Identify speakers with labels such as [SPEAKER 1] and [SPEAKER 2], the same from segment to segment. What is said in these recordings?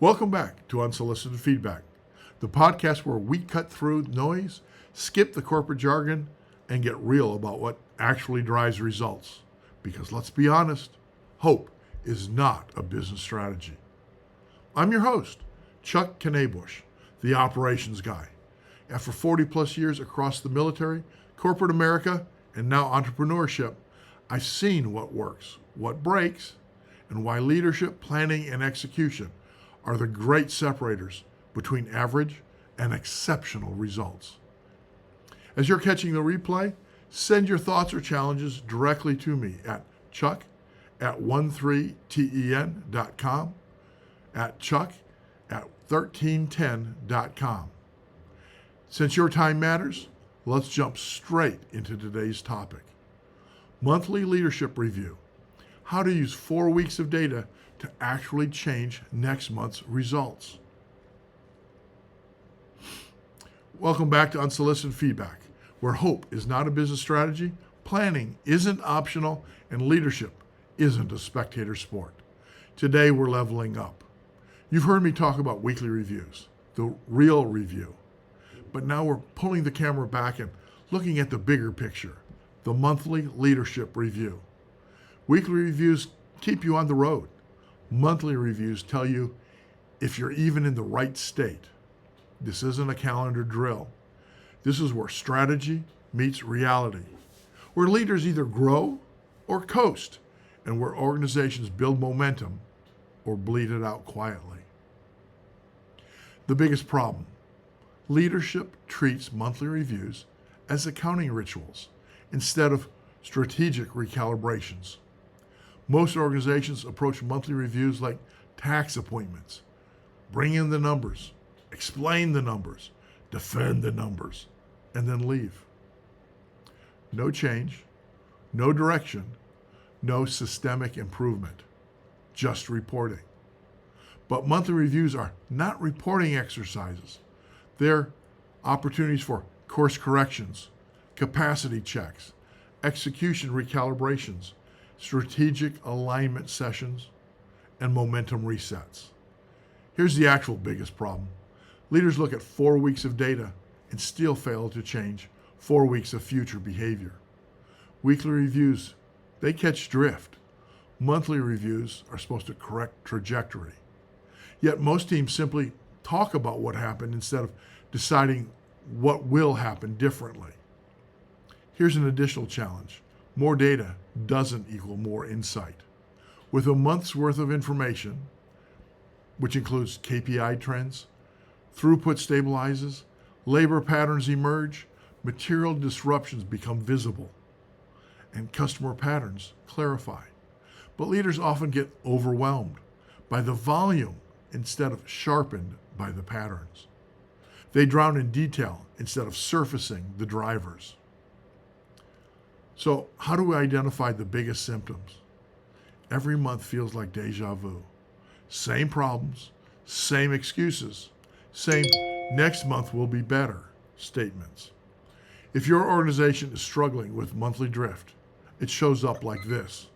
[SPEAKER 1] Welcome back to Unsolicited Feedback, the podcast where we cut through noise, skip the corporate jargon, and get real about what actually drives results. Because let's be honest, hope is not a business strategy. I'm your host, Chuck Knabusch, the operations guy. After 40 plus years across the military, corporate America, and now entrepreneurship, I've seen what works, what breaks, and why leadership, planning, and execution are the great separators between average and exceptional results. As you're catching the replay, send your thoughts or challenges directly to me at chuck@13ten.com, at chuck@1310.com. Since your time matters, let's jump straight into today's topic. Monthly leadership review. How to use 4 weeks of data to actually change next month's results. Welcome back to Unsolicited Feedback, where hope is not a business strategy, planning isn't optional, and leadership isn't a spectator sport. Today we're leveling up. You've heard me talk about weekly reviews, the real review. But now we're pulling the camera back and looking at the bigger picture, the monthly leadership review. Weekly reviews keep you on the road. Monthly reviews tell you if you're even in the right state. This isn't a calendar drill. This is where strategy meets reality, where leaders either grow or coast, and where organizations build momentum or bleed it out quietly. The biggest problem: leadership treats monthly reviews as accounting rituals instead of strategic recalibrations. Most organizations approach monthly reviews like tax appointments. Bring in the numbers, explain the numbers, defend the numbers, and then leave. No change, no direction, no systemic improvement, just reporting. But monthly reviews are not reporting exercises. They're opportunities for course corrections, capacity checks, execution recalibrations, strategic alignment sessions, and momentum resets. Here's the actual biggest problem. Leaders look at 4 weeks of data and still fail to change 4 weeks of future behavior. Weekly reviews, they catch drift. Monthly reviews are supposed to correct trajectory. Yet most teams simply talk about what happened instead of deciding what will happen differently. Here's an additional challenge. More data doesn't equal more insight. With a month's worth of information, which includes KPI trends, throughput stabilizes, labor patterns emerge, material disruptions become visible, and customer patterns clarify. But leaders often get overwhelmed by the volume instead of sharpened by the patterns. They drown in detail instead of surfacing the drivers. So how do we identify the biggest symptoms? Every month feels like deja vu. Same problems, same excuses, same "next month will be better" statements. If your organization is struggling with monthly drift, it shows up like this.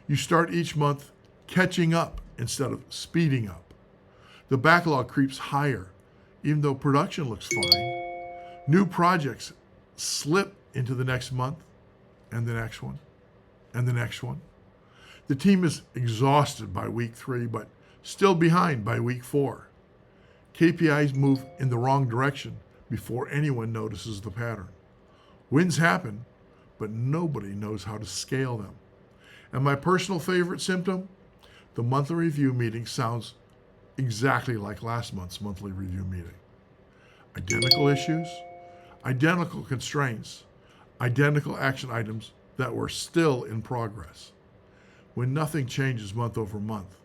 [SPEAKER 1] You start each month catching up instead of speeding up. The backlog creeps higher, even though production looks fine. New projects slip into the next month, and the next one, and the next one. The team is exhausted by week 3, but still behind by week 4. KPIs move in the wrong direction before anyone notices the pattern. Wins happen, but nobody knows how to scale them. And my personal favorite symptom? The monthly review meeting sounds exactly like last month's monthly review meeting. Identical issues, identical constraints, identical action items that were still in progress. When nothing changes month over month,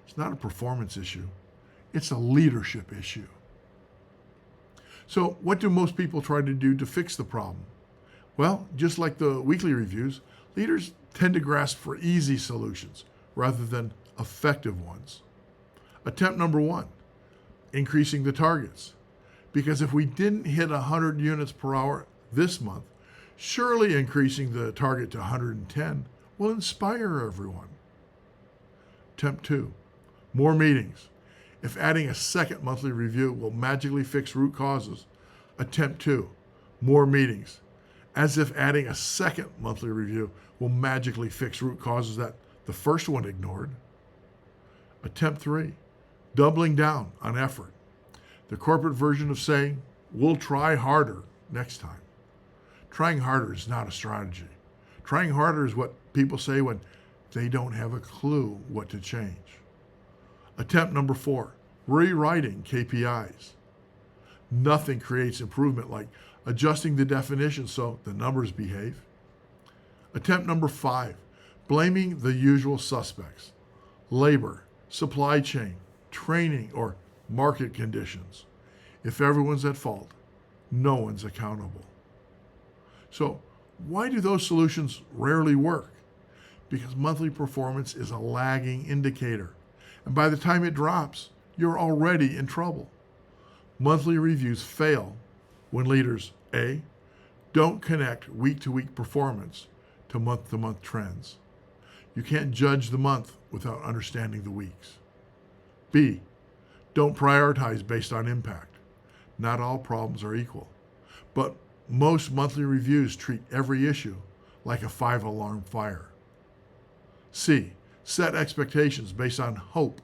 [SPEAKER 1] it's not a performance issue, it's a leadership issue. So what do most people try to do to fix the problem? Well, just like the weekly reviews, leaders tend to grasp for easy solutions rather than effective ones. Attempt number 1, increasing the targets. Because if we didn't hit 100 units per hour this month, surely increasing the target to 110 will inspire everyone. Attempt 2, more meetings. If adding a second monthly review will magically fix root causes, attempt 2, more meetings. As if adding a second monthly review will magically fix root causes that the first one ignored. Attempt 3, doubling down on effort. The corporate version of saying, we'll try harder next time. Trying harder is not a strategy. Trying harder is what people say when they don't have a clue what to change. Attempt number 4, rewriting KPIs. Nothing creates improvement like adjusting the definition so the numbers behave. Attempt number 5, blaming the usual suspects: labor, supply chain, training, or market conditions. If everyone's at fault, no one's accountable. So, why do those solutions rarely work? Because monthly performance is a lagging indicator, and by the time it drops, you're already in trouble. Monthly reviews fail when leaders A, don't connect week-to-week performance to month-to-month trends. You can't judge the month without understanding the weeks. B, don't prioritize based on impact. Not all problems are equal, but most monthly reviews treat every issue like a 5-alarm fire. C, set expectations based on hope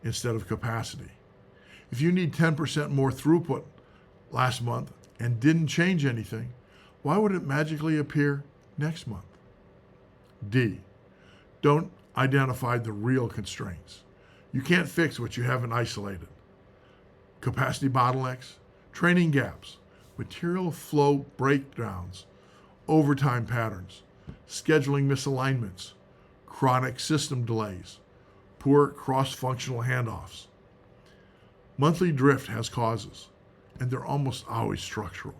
[SPEAKER 1] instead of capacity. If you need 10% more throughput last month and didn't change anything, why would it magically appear next month? D, don't identify the real constraints. You can't fix what you haven't isolated. Capacity bottlenecks, training gaps, material flow breakdowns, overtime patterns, scheduling misalignments, chronic system delays, poor cross-functional handoffs. Monthly drift has causes, and they're almost always structural.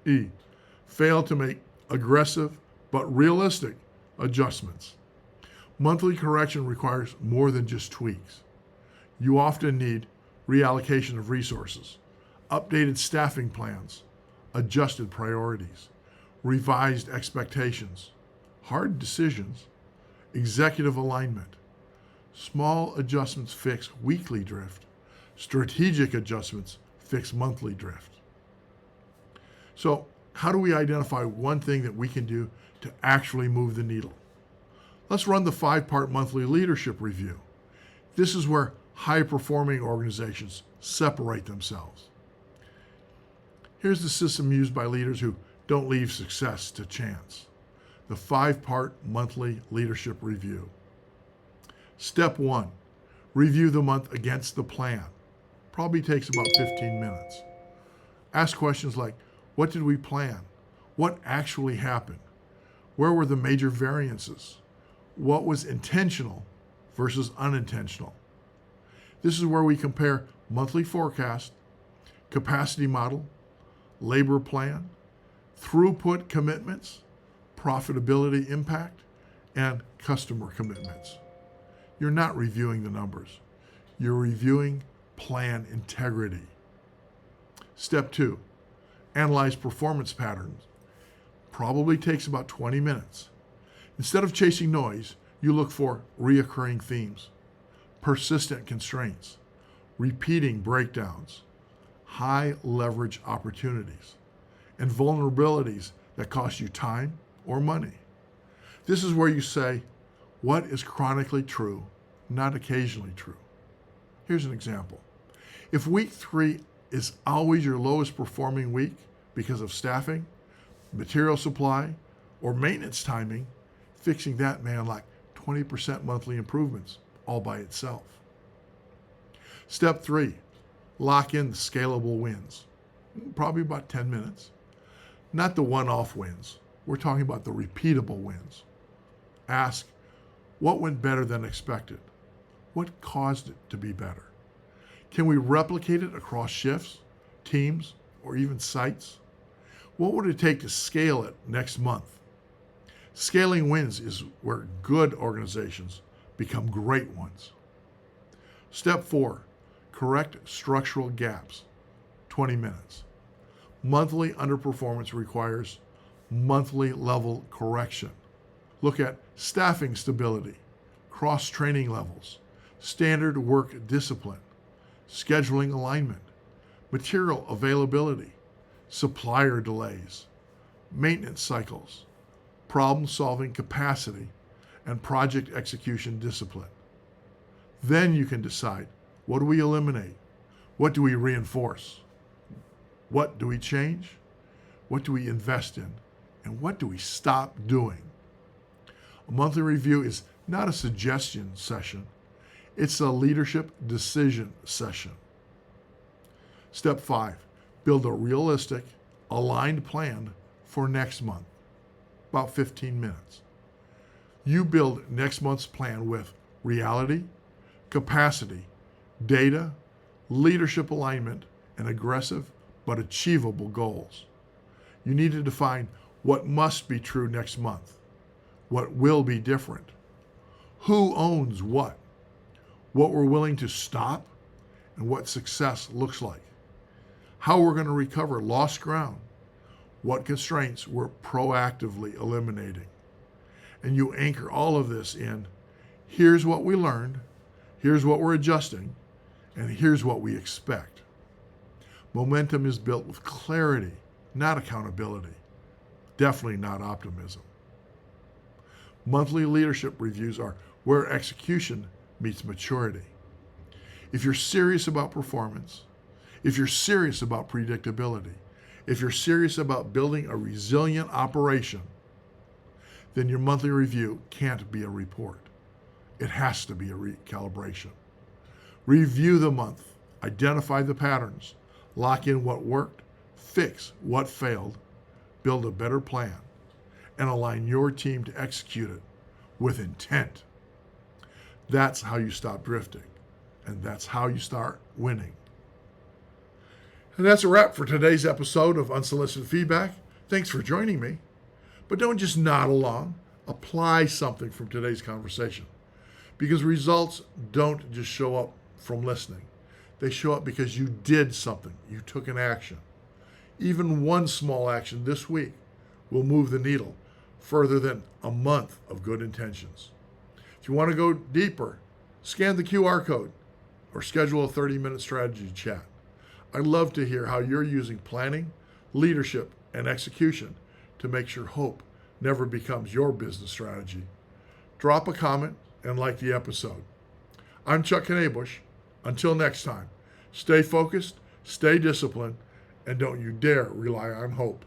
[SPEAKER 1] E, fail to make aggressive but realistic adjustments. Monthly correction requires more than just tweaks. You often need reallocation of resources, updated staffing plans, adjusted priorities, revised expectations, hard decisions, executive alignment. Small adjustments fix weekly drift. Strategic adjustments fix monthly drift. So, how do we identify one thing that we can do to actually move the needle? Let's run the 5-part monthly leadership review. This is where high-performing organizations separate themselves. Here's the system used by leaders who don't leave success to chance. The 5-part monthly leadership review. Step 1, review the month against the plan. Probably takes about 15 minutes. Ask questions like, what did we plan? What actually happened? Where were the major variances? What was intentional versus unintentional? This is where we compare monthly forecast, capacity model, labor plan, throughput commitments, profitability impact, and customer commitments. You're not reviewing the numbers. You're reviewing plan integrity. Step 2, analyze performance patterns. Probably takes about 20 minutes. Instead of chasing noise, you look for reoccurring themes, persistent constraints, repeating breakdowns, high leverage opportunities, and vulnerabilities that cost you time or money. This is where you say, what is chronically true, not occasionally true? Here's an example. If week 3 is always your lowest performing week because of staffing, material supply, or maintenance timing, fixing that may unlock 20% monthly improvements all by itself. Step 3, lock in the scalable wins. Probably about 10 minutes. Not the one-off wins. We're talking about the repeatable wins. Ask, what went better than expected? What caused it to be better? Can we replicate it across shifts, teams, or even sites? What would it take to scale it next month? Scaling wins is where good organizations become great ones. Step 4, correct structural gaps. 20 minutes. Monthly underperformance requires monthly level correction. Look at staffing stability, cross-training levels, standard work discipline, scheduling alignment, material availability, supplier delays, maintenance cycles, problem-solving capacity, and project execution discipline. Then you can decide, what do we eliminate? What do we reinforce? What do we change? What do we invest in? And what do we stop doing? A monthly review is not a suggestion session. It's a leadership decision session. Step 5, build a realistic, aligned plan for next month. About 15 minutes. You build next month's plan with reality, capacity, data, leadership alignment, and aggressive but achievable goals. You need to define what must be true next month, what will be different, who owns what we're willing to stop, and what success looks like, how we're going to recover lost ground, what constraints we're proactively eliminating. And you anchor all of this in, here's what we learned, here's what we're adjusting, and here's what we expect. Momentum is built with clarity, not accountability. Definitely not optimism. Monthly leadership reviews are where execution meets maturity. If you're serious about performance, if you're serious about predictability, if you're serious about building a resilient operation, then your monthly review can't be a report. It has to be a recalibration. Review the month, identify the patterns, lock in what worked, fix what failed, build a better plan, and align your team to execute it with intent. That's how you stop drifting, and that's how you start winning. And that's a wrap for today's episode of Unsolicited Feedback. Thanks for joining me. But don't just nod along. Apply something from today's conversation. Because results don't just show up from listening. They show up because you did something. You took an action. Even one small action this week will move the needle further than a month of good intentions. If you want to go deeper, scan the QR code or schedule a 30-minute strategy chat. I'd love to hear how you're using planning, leadership, and execution to make sure hope never becomes your business strategy. Drop a comment and like the episode. I'm Chuck Knabusch. Until next time, stay focused, stay disciplined, and don't you dare rely on hope.